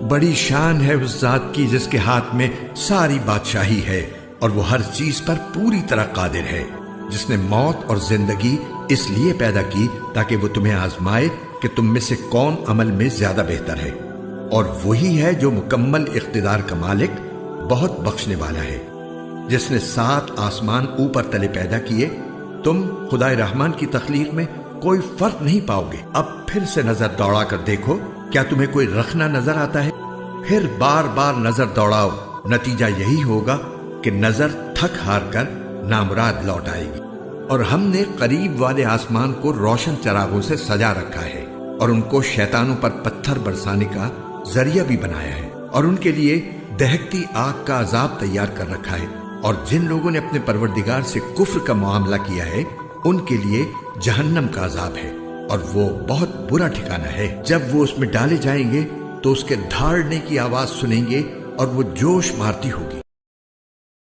بڑی شان ہے اس ذات کی جس کے ہاتھ میں ساری بادشاہی ہے اور وہ ہر چیز پر پوری طرح قادر ہے، جس نے موت اور زندگی اس لیے پیدا کی تاکہ وہ تمہیں آزمائے کہ تم میں سے کون عمل میں زیادہ بہتر ہے، اور وہی ہے جو مکمل اقتدار کا مالک، بہت بخشنے والا ہے، جس نے 7 آسمان اوپر تلے پیدا کیے۔ تم خدائے رحمان کی تخلیق میں کوئی فرق نہیں پاؤ گے۔ اب پھر سے نظر دوڑا کر دیکھو، کیا تمہیں کوئی رخنہ نظر آتا ہے؟ پھر بار بار نظر دوڑاؤ، نتیجہ یہی ہوگا کہ نظر تھک ہار کر نامراد لوٹ آئے گی۔ اور ہم نے قریب والے آسمان کو روشن چراغوں سے سجا رکھا ہے اور ان کو شیطانوں پر پتھر برسانے کا ذریعہ بھی بنایا ہے، اور ان کے لیے دہکتی آگ کا عذاب تیار کر رکھا ہے۔ اور جن لوگوں نے اپنے پروردگار سے کفر کا معاملہ کیا ہے ان کے لیے جہنم کا عذاب ہے، اور وہ بہت برا ٹھکانہ ہے۔ جب وہ اس میں ڈالے جائیں گے تو اس کے دھاڑنے کی آواز سنیں گے اور وہ جوش مارتی ہوگی۔